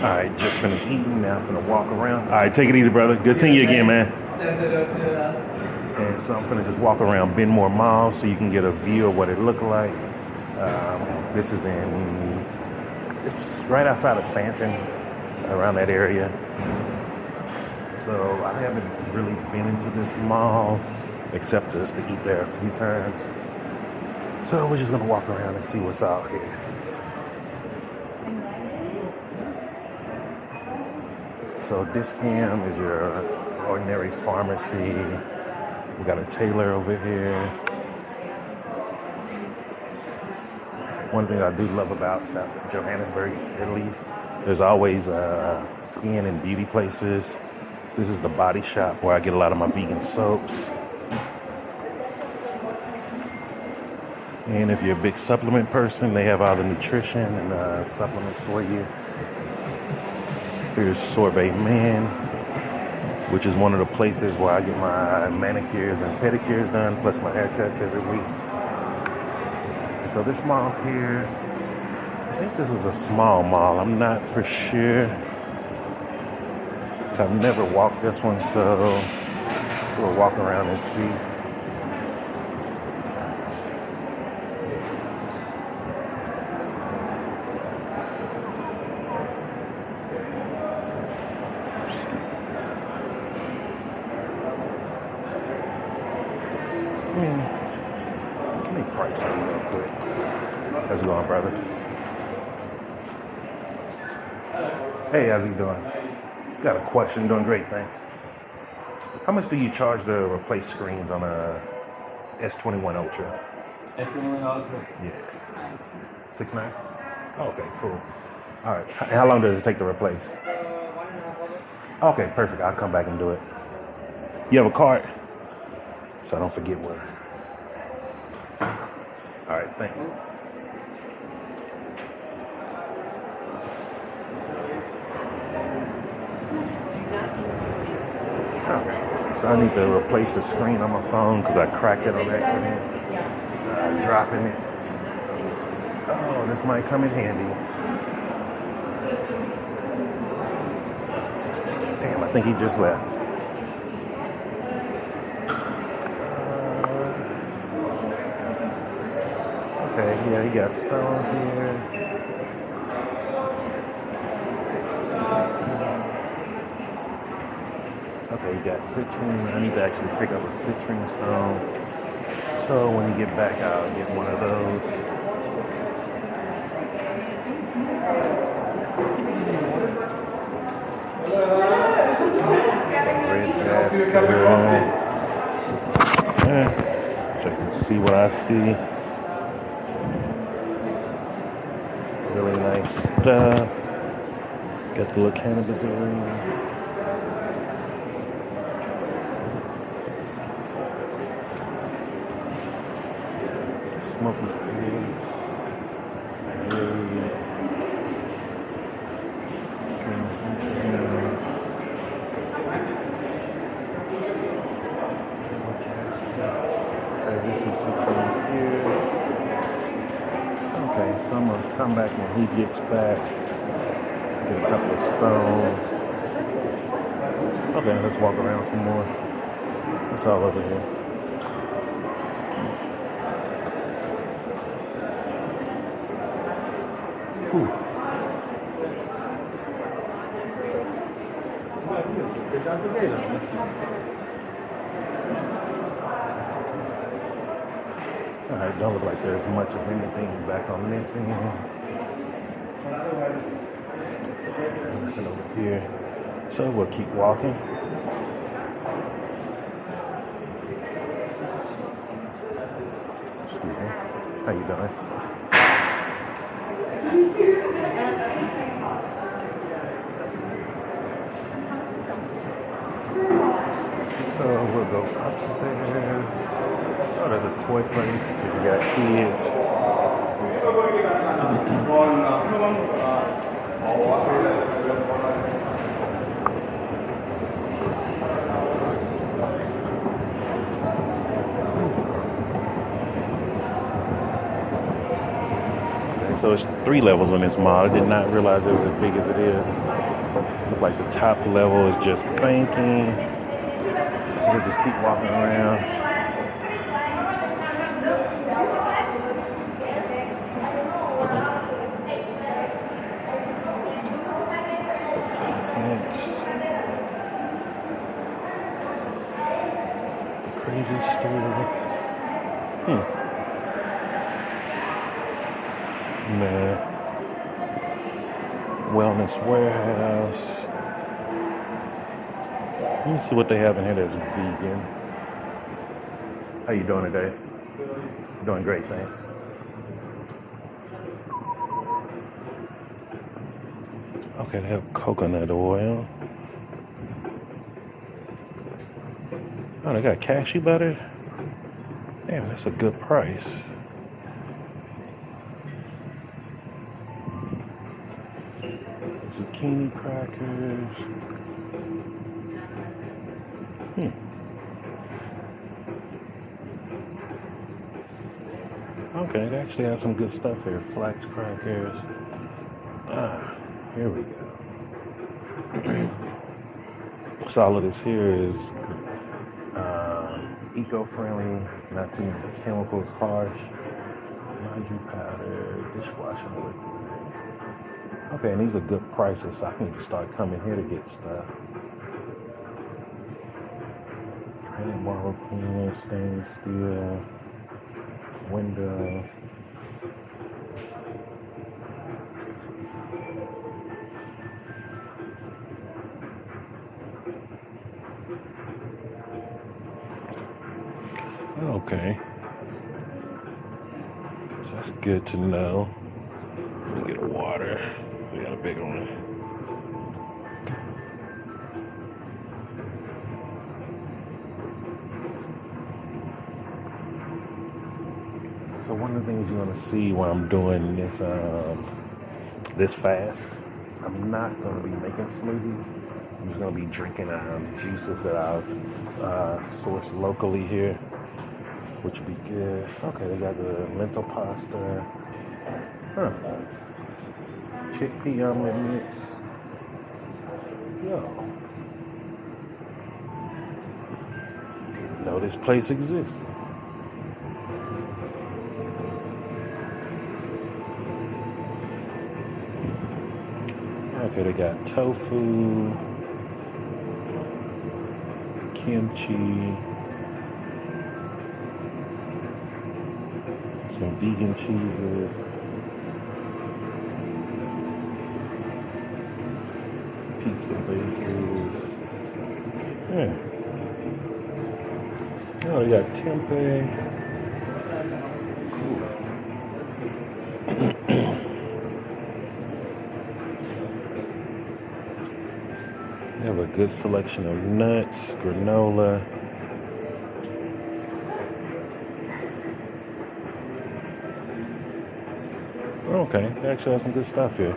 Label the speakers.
Speaker 1: All right, just finished eating. Now I'm finna walk around. All right, take it easy, brother. Good seeing you again, man. And so I'm finna just walk around Benmore Mall so you can get a view of what it looked like. This is it's right outside of Sandton, around that area. So I haven't really been into this mall except just to eat there a few times. So we're just gonna walk around and see what's out here. So Discam is your ordinary pharmacy. We got a tailor over here. One thing I do love about Johannesburg, at least, there's always skin and beauty places. This is the body shop where I get a lot of my vegan soaps. And if you're a big supplement person, they have all the nutrition and supplements for you. Here's Sorbet Man, which is one of the places where I get my manicures and pedicures done, plus my haircuts every week. And so this mall here, I think this is a small mall. I'm not for sure. I've never walked this one, so we'll walk around and see. Let me price it real quick. How's it going, brother? Hey, how's he doing? Got a question. Doing great, thanks. How much do you charge to replace screens on a S21 Ultra?
Speaker 2: S21 Ultra?
Speaker 1: Yes. 6.9? Oh, okay, cool. All right. How long does it take to replace?
Speaker 2: 1.5 hours.
Speaker 1: Okay, perfect. I'll come back and do it. You have a card? So I don't forget where. All right, thanks. Okay, so I need to replace the screen on my phone because I cracked it on accident. Dropping it. Oh, this might come in handy. Damn, I think he just left. Okay, yeah, he got stones here. Okay, you got citrine. I need to actually pick up a citrine stone. So when you get back, I'll get one of those. Red jasper. Check and see what I see. Really nice stuff. Got the little cannabis area. Smoking pigs. Okay, so I'm gonna come back when he gets back. Get a couple of stones. Okay, let's walk around some more. It's all over here. Whew. Alright, don't look like there's much of anything back on this end. Nothing over here. So we'll keep walking. Excuse me. How you doing? So we'll go upstairs. Oh, there's a toy place if you got kids. So it's 3 levels on this mall. I did not realize it was as big as it is. Look like the top level is just banking. So we'll just keep walking around. The crazy store. Man. Wellness warehouse. Let me see what they have in here that's vegan. How you doing today? Doing great, thanks. Okay, they have coconut oil. Oh, they got cashew butter? Damn, that's a good price. Zucchini crackers. Okay, they actually have some good stuff here. Flax crackers. Here we go. So all of this here is eco-friendly, not too many chemicals, harsh. Laundry powder, dishwashing liquid. Okay, and these are good prices, so I need to start coming here to get stuff. Granite marble can, stainless steel, window. Okay. So that's good to know. Let me get a water. We got a big one. So one of the things you're gonna see when I'm doing this fast, I'm not gonna be making smoothies. I'm just gonna be drinking juices that I've sourced locally here, which would be good. Okay, they got the lentil pasta. Chickpea omelet mix. Yo. Know this place exists. Okay, they got tofu, kimchi, some vegan cheeses, pizza bases. Yeah. Oh, they got tempeh. Cool. They have a good selection of nuts, granola. Okay, they actually have some good stuff here.